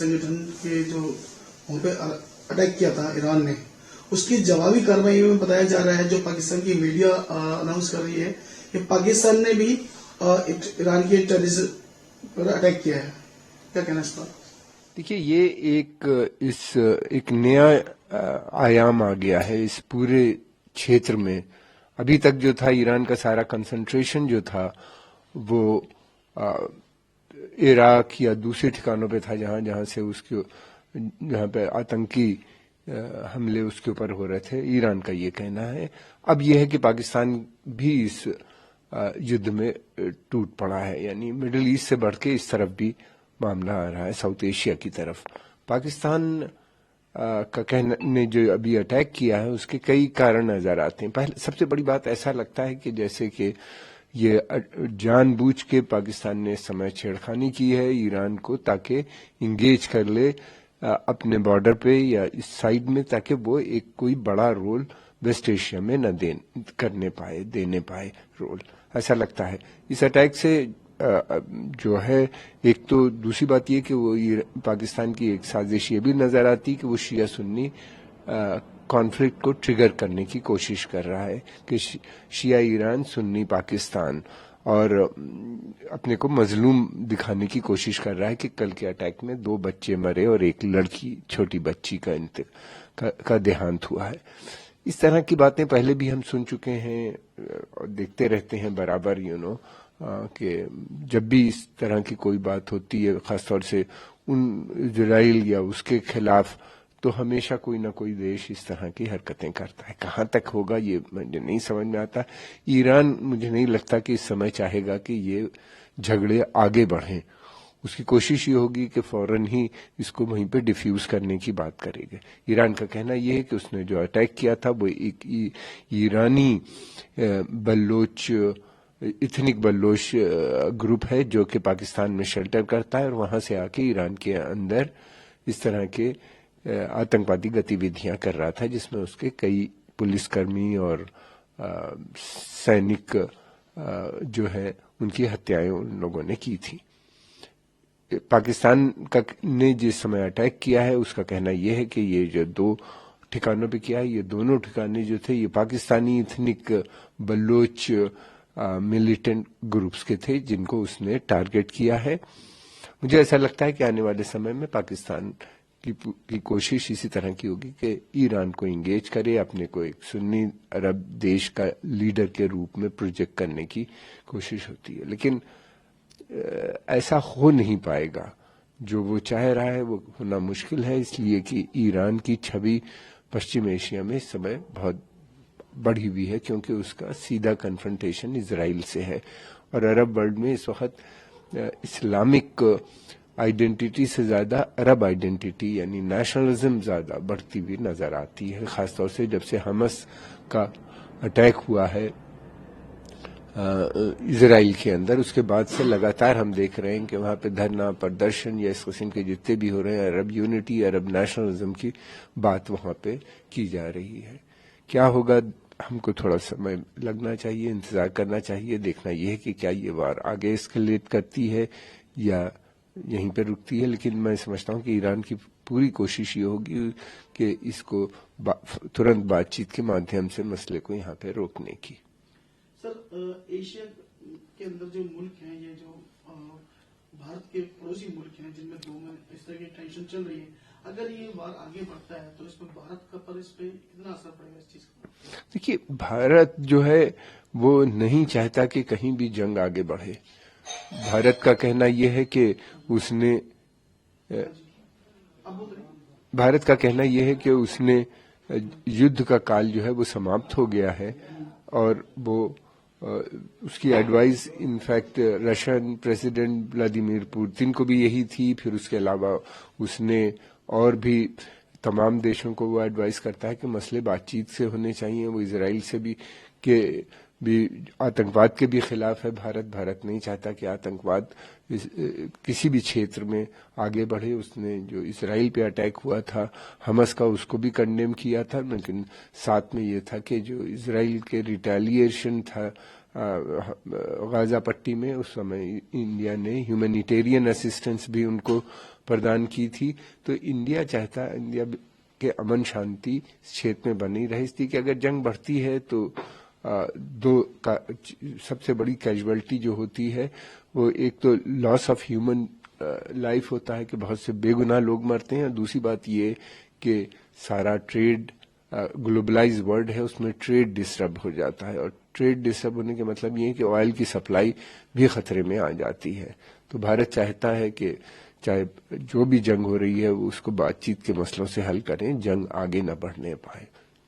संगठन के जो वहाँ पे अटैक किया था ईरान ने, उसकी जवाबी कार्रवाई में बताया जा रहा है, जो पाकिस्तान की मीडिया अनाउंस कर रही है कि पाकिस्तान ने भी ईरान के टेररिस्ट पर अटैक किया है। क्या कहना है इस पर? देखिए, ये एक नया आयाम आ गया है इस पूरे क्षेत्र में। अभी तक जो था ईरान का सारा कंसंट्रेशन जो था वो इराक या दूसरे ठिकानों पे था, जहां पे आतंकी हमले उसके ऊपर हो रहे थे, ईरान का ये कहना है। अब यह है कि पाकिस्तान भी इस युद्ध में टूट पड़ा है, यानी मिडिल ईस्ट से बढ़ के इस तरफ भी मामला आ रहा है, साउथ एशिया की तरफ। पाकिस्तान का कहना ने जो अभी अटैक किया है उसके कई कारण नजर आते हैं। पहले सबसे बड़ी बात ऐसा लगता है कि जैसे कि ये जानबूझ के पाकिस्तान ने इस समय छेड़खानी की है ईरान को, ताकि इंगेज कर ले अपने बॉर्डर पे या इस साइड में, ताकि वो एक कोई बड़ा रोल वेस्ट एशिया में न देने पाए रोल, ऐसा लगता है। इस अटैक से जो है, एक तो दूसरी बात ये कि वो पाकिस्तान की एक साजिश ये भी नजर आती कि वो शिया सुन्नी कॉन्फ्लिक्ट को ट्रिगर करने की कोशिश कर रहा है कि शिया ईरान, सुन्नी पाकिस्तान, और अपने को मजलूम दिखाने की कोशिश कर रहा है कि कल के अटैक में 2 बच्चे मरे और एक लड़की, छोटी बच्ची का देहांत हुआ है। इस तरह की बातें पहले भी हम सुन चुके हैं और देखते रहते हैं बराबर, कि जब भी इस तरह की कोई बात होती है, खासतौर से इजराइल या उसके खिलाफ, तो हमेशा कोई ना कोई देश इस तरह की हरकतें करता है। कहाँ तक होगा ये मुझे नहीं समझ में आता। ईरान, मुझे नहीं लगता कि इस समय चाहेगा कि ये झगड़े आगे बढ़ें। उसकी कोशिश ये होगी कि फौरन ही इसको वहीं पे डिफ्यूज करने की बात करेगा। ईरान का कहना यह है कि उसने जो अटैक किया था वो एक ईरानी इथनिक बल्लोच ग्रुप है जो कि पाकिस्तान में शेल्टर करता है और वहां से आके ईरान के अंदर इस तरह के आतंकवादी गतिविधियां कर रहा था, जिसमें उसके कई पुलिसकर्मी और सैनिक जो है उनकी हत्याएं उन लोगों ने की थी। पाकिस्तान ने जिस समय अटैक किया है उसका कहना यह है कि ये जो 2 ठिकानों पे किया है, ये दोनों ठिकाने जो थे ये पाकिस्तानी इथनिक बल्लोच मिलिटेंट ग्रुप्स के थे जिनको उसने टारगेट किया है। मुझे ऐसा लगता है कि आने वाले समय में पाकिस्तान की कोशिश इसी तरह की होगी कि ईरान को इंगेज करे, अपने को एक सुन्नी अरब देश का लीडर के रूप में प्रोजेक्ट करने की कोशिश होती है, लेकिन ऐसा हो नहीं पाएगा। जो वो चाह रहा है वो होना मुश्किल है, इसलिए कि ईरान की छवि पश्चिम एशिया में इस समय बहुत बढ़ी हुई है, क्योंकि उसका सीधा कन्फ्रंटेशन इजराइल से है और अरब वर्ल्ड में इस वक्त इस्लामिक आइडेंटिटी से ज्यादा अरब आइडेंटिटी यानी नेशनलिज्म ज्यादा बढ़ती हुई नजर आती है। खासतौर से जब से हमास का अटैक हुआ है इजराइल के अंदर, उसके बाद से लगातार हम देख रहे हैं कि वहां पे धरना, प्रदर्शन या इस किस्म के जितने भी हो रहे हैं, अरब यूनिटी, अरब नेशनलिज्म की बात वहां पे की जा रही है। क्या होगा, हमको थोड़ा समय लगना चाहिए, इंतजार करना चाहिए, देखना यह है कि क्या ये वार आगे एस्केलेट करती है या यहीं पे रुकती है। लेकिन मैं समझता हूं कि ईरान की पूरी कोशिश ये होगी कि इसको तुरंत बातचीत के माध्यम से मसले को यहाँ पे रोकने की। सर, एशिया के अंदर जो मुल्क हैं, ये जो भारत के पड़ोसी मुल्क हैं, जिनमें 2 में इस तरह की टेंशन चल रही है, अगर ये वार आगे बढ़ता है तो इसमें भारत का पर इस पे कितना असर पड़ेगा इस चीज का? देखिए, भारत जो है वो नहीं चाहता कि कहीं भी जंग आगे बढ़े। भारत का कहना यह है कि उसने युद्ध का काल जो है वो समाप्त हो गया है और वो उसकी advice in fact Russian president Vladimir Putin को भी यही थी। फिर उसके अलावा उसने और भी तमाम देशों को वो एडवाइस करता है कि मसले बातचीत से होने चाहिए। वो इजराइल से भी आतंकवाद के भी खिलाफ है। भारत नहीं चाहता कि आतंकवाद किसी भी क्षेत्र में आगे बढ़े। उसने जो इजराइल पे अटैक हुआ था हमास का, उसको भी कंडेम किया था, लेकिन साथ में ये था कि जो इजराइल के रिटेलिएशन था गाजा पट्टी में उस समय इंडिया ने ह्यूमैनिटेरियन असिस्टेंस भी उनको प्रदान की थी। तो इंडिया चाहता है इंडिया के अमन शांति क्षेत्र में बनी रहे, इसलिए कि अगर जंग बढ़ती है तो सबसे बड़ी कैजुअलिटी जो होती है वो एक तो लॉस ऑफ ह्यूमन लाइफ होता है कि बहुत से बेगुनाह लोग मरते हैं, और दूसरी बात ये कि सारा ट्रेड ग्लोबलाइज वर्ल्ड है उसमें ट्रेड डिस्टर्ब हो जाता है, और ट्रेड डिस्टर्ब होने के मतलब ये है कि ऑयल की सप्लाई भी खतरे में आ जाती है। तो भारत चाहता है कि चाहे जो भी जंग हो रही है उसको बातचीत के मसलों से हल करें, जंग आगे न बढ़ने पाए।